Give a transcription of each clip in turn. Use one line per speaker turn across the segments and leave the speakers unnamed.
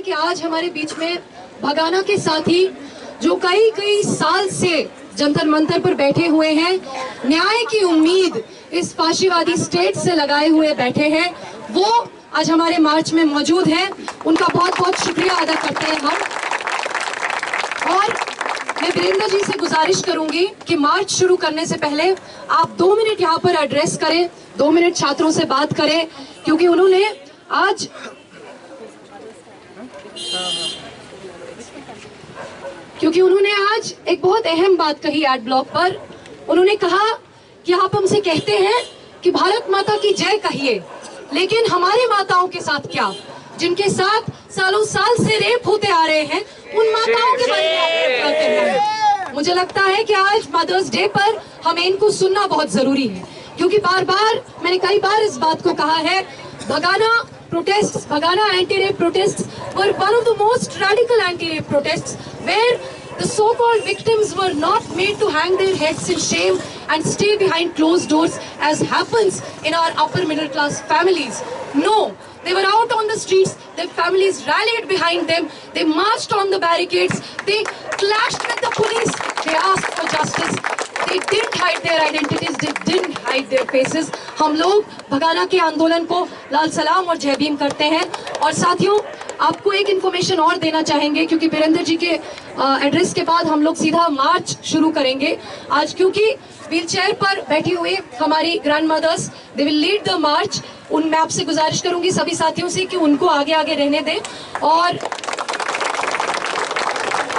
कि आज हमारे बीच में भगाना के साथी जो कई साल से जंतर मंतर पर बैठे हुए हैं, न्याय की उम्मीद इस फाशीवादी स्टेट से लगाए हुए बैठे हैं, वो आज हमारे मार्च में मौजूद हैं। उनका बहुत बहुत शुक्रिया अदा करते हैं हम। और मैं वीरेंद्र जी से गुजारिश करूंगी कि मार्च शुरू करने से पहले आप 2 मिनट यहाँ पर एड्रेस करें, 2 मिनट छात्रों से बात करें, क्योंकि उन्होंने आज एक बहुत अहम बात कही एड ब्लॉक पर। उन्होंने कहा कि आप हमसे कहते हैं कि भारत माता की जय कहिए, लेकिन हमारी माताओं के साथ क्या, जिनके साथ सालों साल से रेप होते आ रहे हैं, उन माताओं के बारे में आप क्या कहना है? मुझे लगता है कि आज मदर्स डे पर हमें इनको सुनना बहुत जरूरी है, क्योंकि बार बार मैंने कई बार इस बात को कहा है, Bhagana anti-rape protests were one of the most radical anti-rape protests, where the so-called victims were not made to hang their heads in shame and stay behind closed doors as happens in our upper middle class families. No, they were out on the streets, their families rallied behind them, they marched on the barricades, they clashed with the police, they asked for justice. They didn't hide their identities, they didn't hide their faces. हम लोग भगाना के आंदोलन को लाल सलाम और जय भीम करते हैं। और साथियों, आपको एक इन्फॉर्मेशन और देना चाहेंगे, क्योंकि वीरेंद्र जी के एड्रेस के बाद हम लोग सीधा मार्च शुरू करेंगे आज, क्योंकि व्हीलचेयर पर बैठी हुई हमारी grandmothers, they will lead the march. मैं आपसे गुजारिश करूंगी सभी साथियों से कि उनको आगे आगे रहने दें। और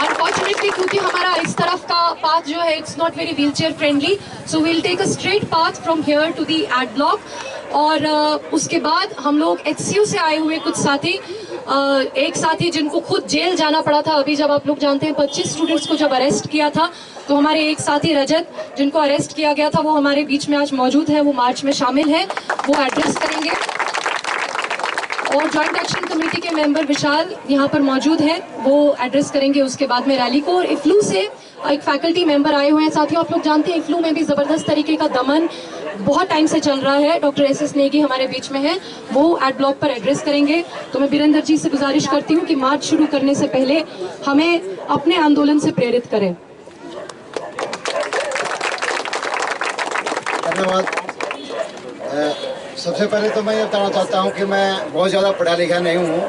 अनफॉर्चुनेटली क्योंकि हमारा इस तरफ का पाथ जो है it's not very wheelchair friendly, so we'll take a straight path from here to the ad block. और उसके बाद हम लोग HCU से आए हुए कुछ साथी, एक साथी जिनको खुद जेल जाना पड़ा था, अभी जब आप लोग जानते हैं 25 स्टूडेंट्स को जब अरेस्ट किया था, तो हमारे एक साथी रजत जिनको अरेस्ट किया गया था, वो हमारे बीच में आज मौजूद है, वो मार्च में शामिल है, वो एड्रेस करेंगे। और ज्वाइंट एक्शन कमेटी के मेंबर विशाल यहाँ पर मौजूद हैं, वो एड्रेस करेंगे उसके बाद में रैली को। और इफ्लू से एक फैकल्टी मेंबर आए हुए हैं। साथियों, आप लोग जानते हैं इफ्लू में भी जबरदस्त तरीके का दमन बहुत टाइम से चल रहा है। डॉक्टर SS नेगी हमारे बीच में है, वो एड ब्लॉक पर एड्रेस करेंगे। तो मैं वीरेंद्र जी से गुजारिश करती हूँ कि मार्च शुरू करने से पहले हमें अपने आंदोलन से प्रेरित करें।
धन्यवाद। सबसे पहले तो मैं ये बताना चाहता हूँ कि मैं बहुत ज़्यादा पढ़ा लिखा नहीं हूँ,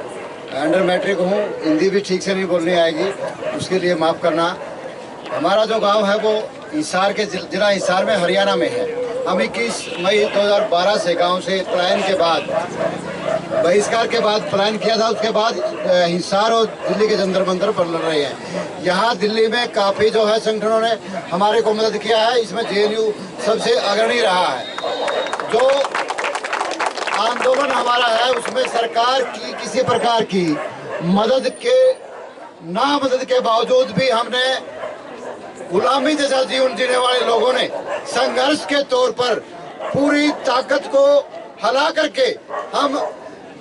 अंडर मैट्रिक हूँ, हिंदी भी ठीक से नहीं बोलनी आएगी, उसके लिए माफ़ करना। हमारा जो गांव है वो हिसार के जिला हिसार में हरियाणा में है। हम 21 मई 2012 से गांव से पलायन के बाद, बहिष्कार के बाद पलायन किया था। उसके बाद हिसार और दिल्ली के जंतर मंतर पर लड़ रहे हैं। यहाँ दिल्ली में काफ़ी जो है संगठनों ने हमारे को मदद किया है, इसमें JNU सबसे अग्रणी रहा है। जो आंदोलन हमारा है उसमें सरकार की किसी प्रकार की मदद के बावजूद भी हमने गुलामी जैसा जीवन जीने वाले लोगों ने संघर्ष के तौर पर पूरी ताकत को हला करके हम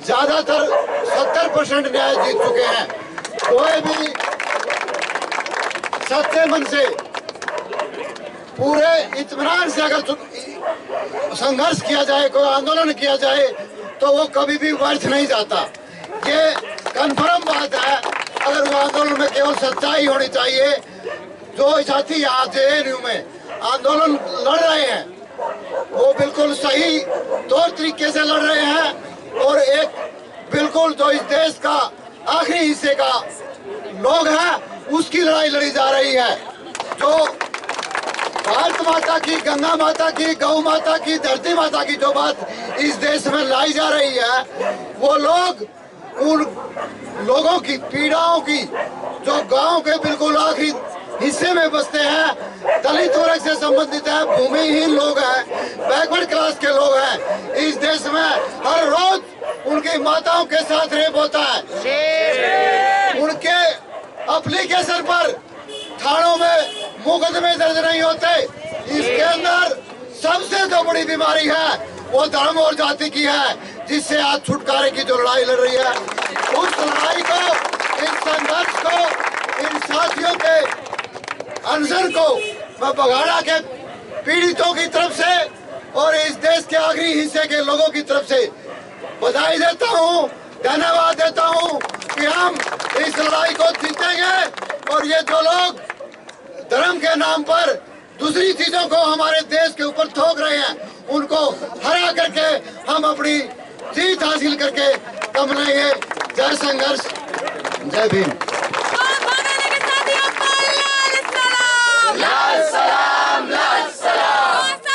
ज्यादातर 70% न्याय जीत चुके हैं। कोई भी सच्चे मन से पूरे इत्मीनान से अगर संघर्ष किया जाए, कोई आंदोलन किया जाए, तो वो कभी भी व्यर्थ नहीं जाता। ये कन्फर्म बात है। अगर वो आंदोलन में केवल सच्चाई होनी चाहिए। जो साथी यहाँ JNU में आंदोलन लड़ रहे हैं वो बिल्कुल सही तौर तरीके से लड़ रहे हैं, और एक बिल्कुल जो इस देश का आखिरी हिस्से का लोग हैं उसकी लड़ाई लड़ी जा रही है। जो भारत माता की, गंगा माता की, गौ माता की, धरती माता की जो बात इस देश में लाई जा रही है, वो लोग उन लोगों की पीड़ाओं की, जो गांव के बिल्कुल आखिरी हिस्से में बसते हैं, दलित वर्ग से संबंधित हैं, भूमिहीन लोग हैं, बैकवर्ड क्लास के लोग हैं, इस देश में हर रोज उनकी माताओं के साथ रेप होता है। उनके एप्लीकेशन पर थानों में मुकदमे दर्ज नहीं होते। इसके अंदर सबसे जो बड़ी बीमारी है वो धर्म और जाति की है, जिससे आज छुटकारे की जो लड़ाई लड़ रही है, उस लड़ाई को, इस संघर्ष को, इन साथियों के अनशन को मैं भगाना के पीड़ितों की तरफ से और इस देश के आखिरी हिस्से के लोगों की तरफ से बधाई देता हूँ, धन्यवाद देता हूँ। कि हम इस लड़ाई को जीतेंगे और ये जो लोग धर्म के नाम पर दूसरी चीजों को हमारे देश के ऊपर थोक रहे हैं, उनको हरा करके हम अपनी जीत हासिल करके कम लेंगे। जय संघर्ष, जय भीम।